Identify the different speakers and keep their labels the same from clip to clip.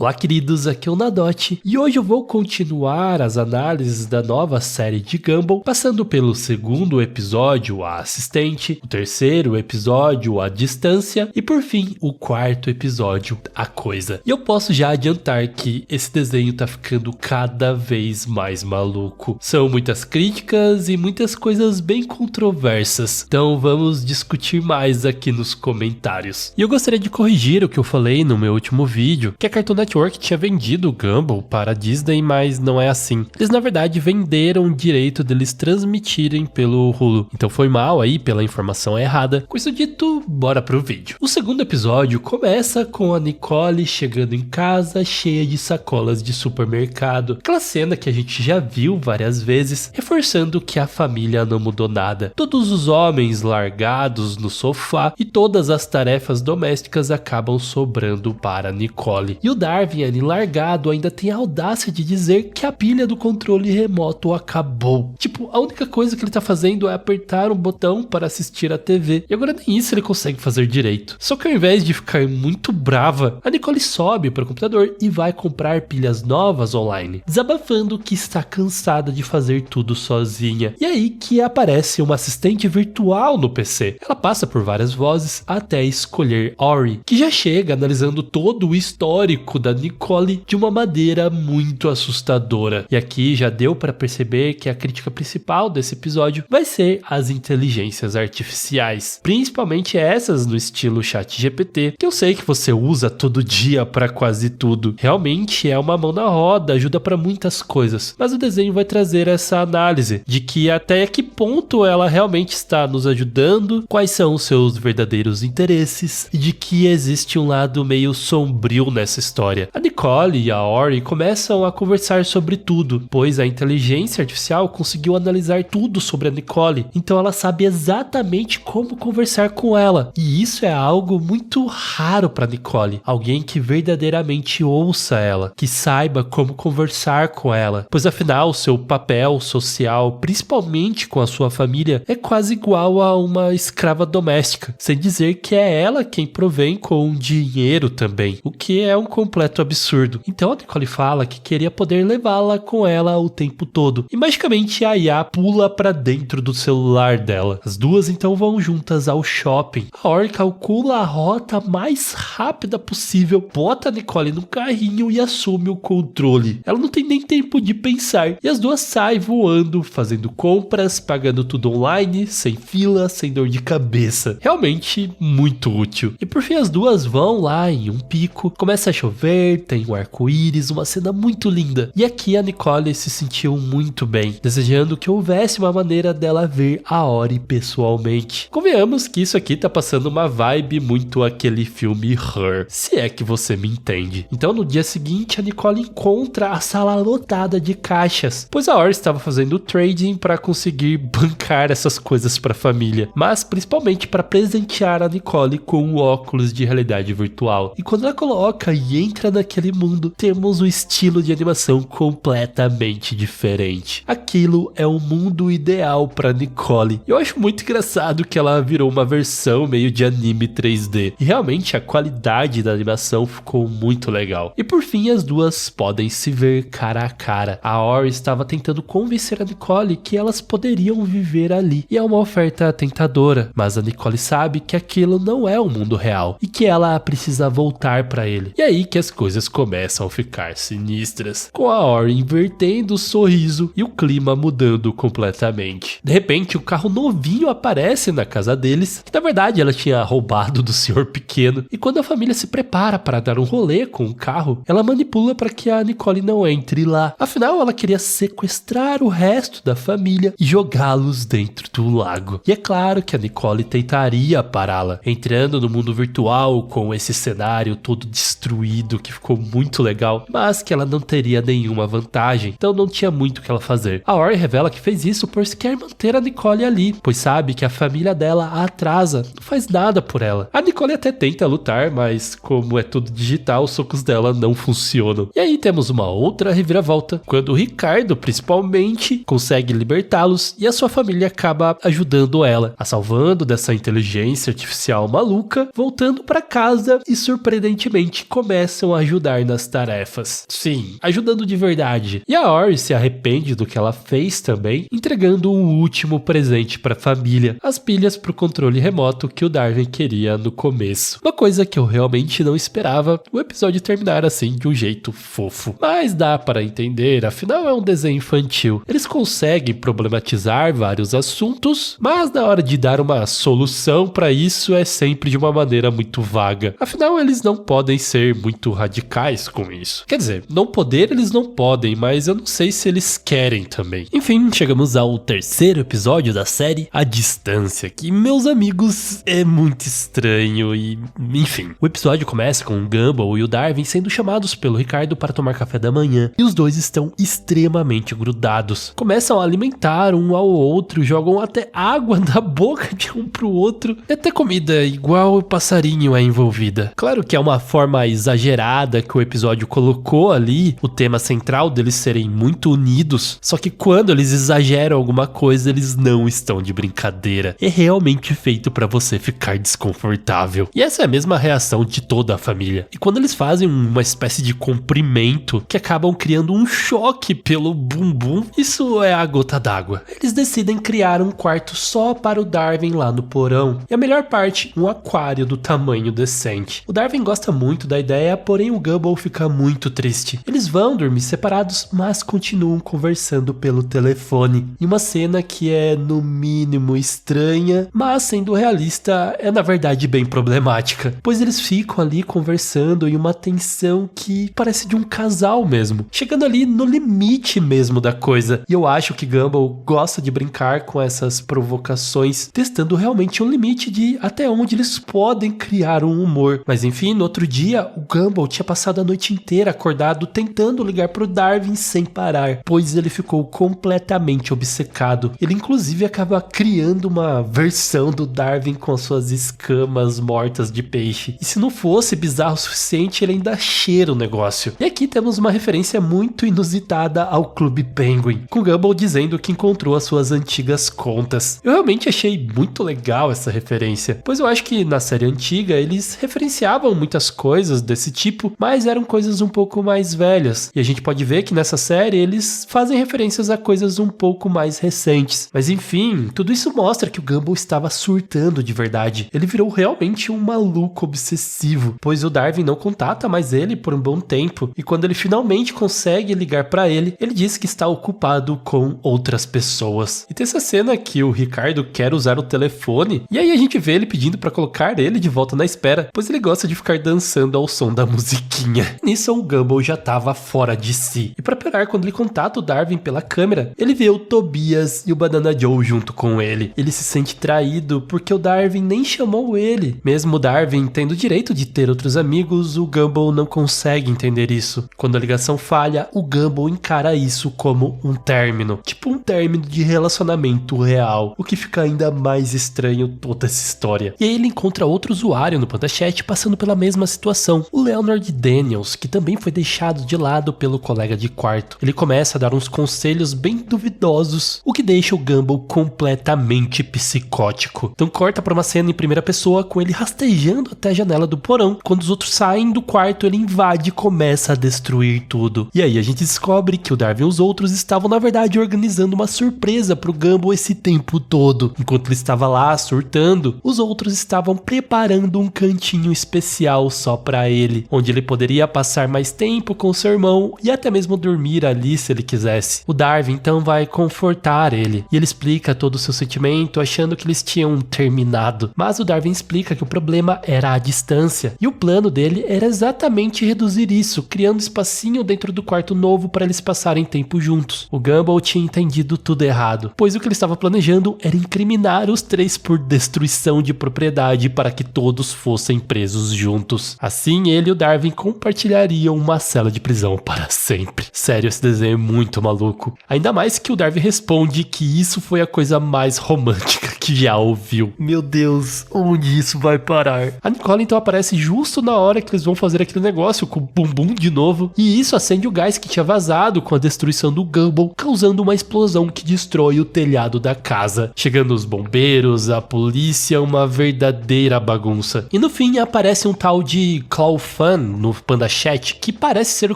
Speaker 1: Olá queridos, aqui é o Nadotti e hoje eu vou continuar as análises da nova série de Gumball, passando pelo segundo episódio, A Assistente, o terceiro episódio, A Distância e por fim o quarto episódio, A Coisa. E eu posso já adiantar que esse desenho tá ficando cada vez mais maluco. São muitas críticas e muitas coisas bem controversas, então vamos discutir mais aqui nos comentários. E eu gostaria de corrigir o que eu falei no meu último vídeo, que a Cartoon Network tinha vendido o Gumball para a Disney, mas não é assim. Eles na verdade venderam o direito deles transmitirem pelo Hulu. Então foi mal aí pela informação errada. Com isso dito, bora pro vídeo. O segundo episódio começa com a Nicole chegando em casa cheia de sacolas de supermercado. Aquela cena que a gente já viu várias vezes, reforçando que a família não mudou nada. Todos os homens largados no sofá e todas as tarefas domésticas acabam sobrando para Nicole. E o Darwin ali largado ainda tem a audácia de dizer que a pilha do controle remoto acabou. Tipo, a única coisa que ele tá fazendo é apertar um botão para assistir a TV. E agora nem isso ele consegue fazer direito. Só que ao invés de ficar muito brava, a Nicole sobe para o computador e vai comprar pilhas novas online, desabafando que está cansada de fazer tudo sozinha. E aí que aparece uma assistente virtual no PC. Ela passa por várias vozes até escolher Ori, que já chega analisando todo o histórico da Nicole de uma maneira muito assustadora. E aqui já deu para perceber que a crítica principal desse episódio vai ser as inteligências artificiais, principalmente essas no estilo ChatGPT, que eu sei que você usa todo dia para quase tudo. Realmente é uma mão na roda, ajuda para muitas coisas, mas o desenho vai trazer essa análise de que até que ponto ela realmente está nos ajudando, quais são os seus verdadeiros interesses e de que existe um lado meio sombrio nessa história. A Nicole e a Ori começam a conversar sobre tudo, pois a inteligência artificial conseguiu analisar tudo sobre a Nicole, então ela sabe exatamente como conversar com ela. E isso é algo muito raro para Nicole, alguém que verdadeiramente ouça ela, que saiba como conversar com ela, pois afinal seu papel social, principalmente com a sua família, é quase igual a uma escrava doméstica, sem dizer que é ela quem provém com dinheiro também, o que é um completo absurdo. Então a Nicole fala que queria poder levá-la com ela o tempo todo, e magicamente a IA pula para dentro do celular dela. As duas então vão juntas ao shopping. A Ori calcula a rota mais rápida possível, bota a Nicole no carrinho e assume o controle. Ela não tem nem tempo de pensar, e as duas saem voando, fazendo compras, pagando tudo online, sem fila, sem dor de cabeça. Realmente muito útil. E por fim as duas vão lá em um pico, começa a chover, tem um arco-íris, uma cena muito linda. E aqui a Nicole se sentiu muito bem, desejando que houvesse uma maneira dela ver a Ori pessoalmente. Convenhamos que isso aqui tá passando uma vibe muito aquele filme Her, se é que você me entende. Então no dia seguinte a Nicole encontra a sala lotada de caixas, pois a Ori estava fazendo trading para conseguir bancar essas coisas para a família, mas principalmente para presentear a Nicole com um óculos de realidade virtual. E quando ela coloca e entra naquele mundo, temos um estilo de animação completamente diferente. Aquilo é o mundo ideal para Nicole. Eu acho muito engraçado que ela virou uma versão meio de anime 3D. E realmente a qualidade da animação ficou muito legal. E por fim as duas podem se ver cara a cara. A Ori estava tentando convencer a Nicole que elas poderiam viver ali. E é uma oferta tentadora, mas a Nicole sabe que aquilo não é o mundo real e que ela precisa voltar para ele. E é aí que as coisas começam a ficar sinistras, com a Ori invertendo o sorriso e o clima mudando completamente. De repente um carro novinho aparece na casa deles, que na verdade ela tinha roubado do senhor pequeno, e quando a família se prepara para dar um rolê com o carro, ela manipula para que a Nicole não entre lá. Afinal ela queria sequestrar o resto da família e jogá-los dentro do lago. E é claro que a Nicole tentaria pará-la, entrando no mundo virtual com esse cenário todo destruído que ficou muito legal, mas que ela não teria nenhuma vantagem, então não tinha muito o que ela fazer. A Ori revela que fez isso pois quer manter a Nicole ali, pois sabe que a família dela a atrasa, não faz nada por ela. A Nicole até tenta lutar, mas como é tudo digital, os socos dela não funcionam. E aí temos uma outra reviravolta, quando o Ricardo, principalmente, consegue libertá-los e a sua família acaba ajudando ela, a salvando dessa inteligência artificial maluca, voltando para casa e surpreendentemente começam começam a ajudar nas tarefas. Sim, ajudando de verdade. E a Ori se arrepende do que ela fez também, entregando um último presente para a família, as pilhas para o controle remoto que o Darwin queria no começo. Uma coisa que eu realmente não esperava, o episódio terminar assim de um jeito fofo. Mas dá para entender, afinal é um desenho infantil. Eles conseguem problematizar vários assuntos, mas na hora de dar uma solução para isso é sempre de uma maneira muito vaga. Afinal, eles não podem ser muito radicais com isso. Quer dizer, não poder eles não podem, mas eu não sei se eles querem também. Enfim, chegamos ao terceiro episódio da série A Distância, que, meus amigos, é muito estranho e... enfim. O episódio começa com o Gumball e o Darwin sendo chamados pelo Ricardo para tomar café da manhã, e os dois estão extremamente grudados. Começam a alimentar um ao outro, jogam até água da boca de um pro outro, e até comida igual o passarinho é envolvida. Claro que é uma forma exagerada que o episódio colocou ali, o tema central deles serem muito unidos, só que quando eles exageram alguma coisa, eles não estão de brincadeira. É realmente feito pra você ficar desconfortável. E essa é a mesma reação de toda a família. E quando eles fazem uma espécie de comprimento que acabam criando um choque pelo bumbum, isso é a gota d'água. Eles decidem criar um quarto só para o Darwin lá no porão. E a melhor parte, um aquário do tamanho decente. O Darwin gosta muito da ideia, porém o Gumball fica muito triste. Eles vão dormir separados, mas continuam conversando pelo telefone. E uma cena que é no mínimo estranha, mas sendo realista, é na verdade bem problemática. Pois eles ficam ali conversando em uma tensão que parece de um casal mesmo. Chegando ali no limite mesmo da coisa. E eu acho que Gumball gosta de brincar com essas provocações, testando realmente um limite de até onde eles podem criar um humor. Mas enfim, no outro dia, o Gumball tinha passado a noite inteira acordado tentando ligar pro Darwin sem parar, pois ele ficou completamente obcecado. Ele inclusive acaba criando uma versão do Darwin com suas escamas mortas de peixe. E se não fosse bizarro o suficiente, ele ainda cheira o negócio. E aqui temos uma referência muito inusitada ao Clube Penguin, com Gumball dizendo que encontrou as suas antigas contas. Eu realmente achei muito legal essa referência, pois eu acho que na série antiga eles referenciavam muitas coisas desse tipo, mas eram coisas um pouco mais velhas. E a gente pode ver que nessa série eles fazem referências a coisas um pouco mais recentes. Mas enfim, tudo isso mostra que o Gumball estava surtando de verdade. Ele virou realmente um maluco obsessivo, pois o Darwin não contata mais ele por um bom tempo, e quando ele finalmente consegue ligar para ele, ele diz que está ocupado com outras pessoas. E tem essa cena que o Ricardo quer usar o telefone, e aí a gente vê ele pedindo para colocar ele de volta na espera, pois ele gosta de ficar dançando ao som da musiquinha. Nisso o Gumball já estava fora de si. E para piorar, quando ele contata o Darwin pela câmera, ele vê o Tobias e o Banana Joe junto com ele. Ele se sente traído porque o Darwin nem chamou ele. Mesmo o Darwin tendo o direito de ter outros amigos, o Gumball não consegue entender isso. Quando a ligação falha, o Gumball encara isso como um término. Tipo um término de relacionamento real. O que fica ainda mais estranho toda essa história. E aí ele encontra outro usuário no PandaChat passando pela mesma situação. O Leonard Daniels, que também foi deixado de lado pelo colega de quarto. Ele começa a dar uns conselhos bem duvidosos, o que deixa o Gumball completamente psicótico. Então corta para uma cena em primeira pessoa com ele rastejando até a janela do porão. Quando os outros saem do quarto, ele invade e começa a destruir tudo. E aí a gente descobre que o Darwin e os outros estavam na verdade organizando uma surpresa pro Gumball esse tempo todo. Enquanto ele estava lá surtando, os outros estavam preparando um cantinho especial só para ele, onde ele poderia passar mais tempo com seu irmão e até mesmo dormir ali se ele quisesse. O Darwin então vai confortar ele, e ele explica todo o seu sentimento, achando que eles tinham terminado. Mas o Darwin explica que o problema era a distância, e o plano dele era exatamente reduzir isso, criando espacinho dentro do quarto novo para eles passarem tempo juntos. O Gumball tinha entendido tudo errado, pois o que ele estava planejando era incriminar os três por destruição de propriedade para que todos fossem presos juntos. Assim, ele e o Darwin compartilhariam uma cela de prisão para sempre. Sério, esse desenho é muito maluco. Ainda mais que o Darwin responde que isso foi a coisa mais romântica que já ouviu. Meu Deus, onde isso vai parar? A Nicole então aparece justo na hora que eles vão fazer aquele negócio com o bumbum de novo, e isso acende o gás que tinha vazado com a destruição do Gumball, causando uma explosão explosão que destrói o telhado da casa. Chegando os bombeiros, a polícia, uma verdadeira bagunça. E no fim aparece um tal de Clawfan no Panda Chat, que parece ser o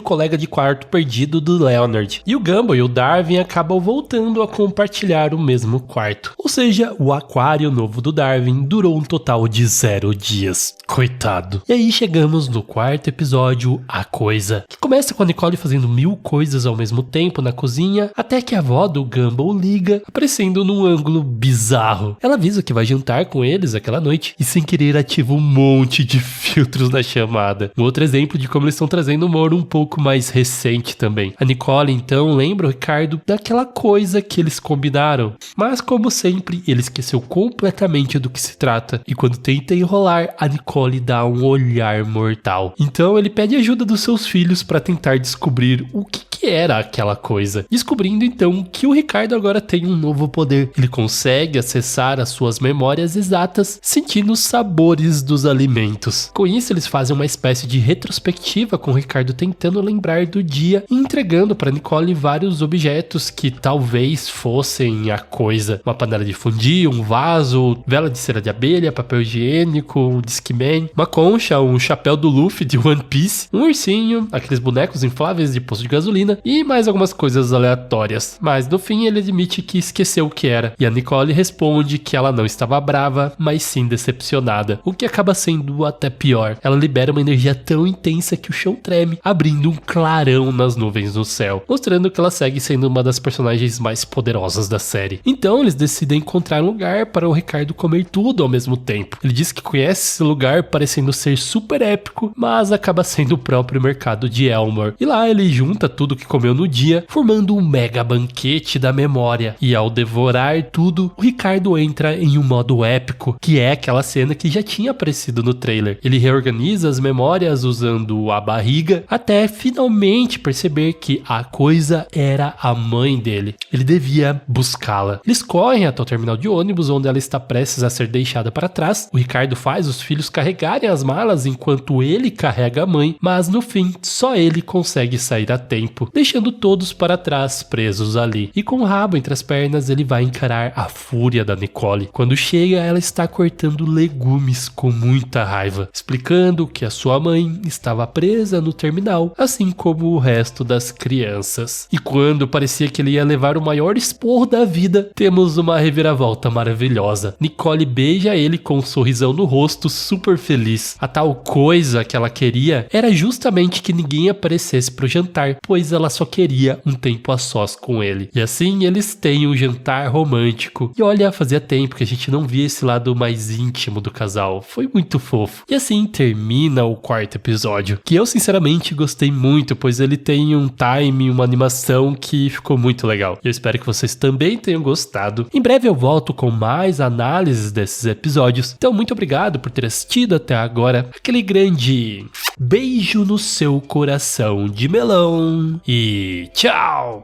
Speaker 1: colega de quarto perdido do Leonard. E o Gumball e o Darwin acabam voltando a compartilhar o mesmo quarto. Ou seja, o aquário novo do Darwin durou um total de 0 dias. Coitado. E aí chegamos no quarto episódio, A Coisa, que começa com a Nicole fazendo 1000 coisas ao mesmo tempo na cozinha, até que a avó do Gumball liga, aparecendo num ângulo bizarro. Ela avisa que vai jantar com eles aquela noite e sem querer ativa um monte de filtros na chamada. Um outro exemplo de como eles estão trazendo humor um pouco mais recente também. A Nicole então lembra o Ricardo daquela coisa que eles combinaram, mas como sempre ele esqueceu completamente do que se trata e quando tenta enrolar, a Nicole dá um olhar mortal. Então ele pede ajuda dos seus filhos para tentar descobrir o que era aquela coisa, descobrindo então que o Ricardo agora tem um novo poder. Ele consegue acessar as suas memórias exatas, sentindo os sabores dos alimentos. Com isso eles fazem uma espécie de retrospectiva com o Ricardo tentando lembrar do dia e entregando para Nicole vários objetos que talvez fossem a coisa. Uma panela de fundir, um vaso, vela de cera de abelha, papel higiênico, um Discman, uma concha, um chapéu do Luffy de One Piece, um ursinho, aqueles bonecos infláveis de posto de gasolina e mais algumas coisas aleatórias. Mas no fim ele admite que esqueceu o que era. E a Nicole responde que ela não estava brava, mas sim decepcionada. O que acaba sendo até pior. Ela libera uma energia tão intensa que o chão treme, abrindo um clarão nas nuvens no céu, mostrando que ela segue sendo uma das personagens mais poderosas da série. Então eles decidem encontrar um lugar para o Ricardo comer tudo ao mesmo tempo. Ele diz que conhece esse lugar parecendo ser super épico, mas acaba sendo o próprio mercado de Elmore. E lá ele junta tudo que comeu no dia, formando um mega banquete da memória. E ao devorar tudo, o Ricardo entra em um modo épico, que é aquela cena que já tinha aparecido no trailer. Ele reorganiza as memórias usando a barriga, até finalmente perceber que a coisa era a mãe dele. Ele devia buscá-la. Eles correm até o terminal de ônibus, onde ela está prestes a ser deixada para trás. O Ricardo faz os filhos carregarem as malas enquanto ele carrega a mãe, mas no fim, só ele consegue sair a tempo, deixando todos para trás presos ali. E com o rabo entre as pernas, ele vai encarar a fúria da Nicole. Quando chega, ela está cortando legumes com muita raiva, explicando que a sua mãe estava presa no terminal, assim como o resto das crianças. E quando parecia que ele ia levar o maior esporro da vida, temos uma reviravolta maravilhosa. Nicole beija ele com um sorrisão no rosto, super feliz. A tal coisa que ela queria era justamente que ninguém aparecesse pro jantar, pois ela só queria um tempo a sós com ele. E assim eles têm um jantar romântico. E olha, fazia tempo que a gente não via esse lado mais íntimo do casal. Foi muito fofo. E assim termina o quarto episódio, que eu sinceramente gostei muito, pois ele tem um time, uma animação que ficou muito legal. Eu espero que vocês também tenham gostado. Em breve eu volto com mais análises desses episódios. Então muito obrigado por ter assistido até agora. Aquele grande beijo no seu coração de melão e tchau!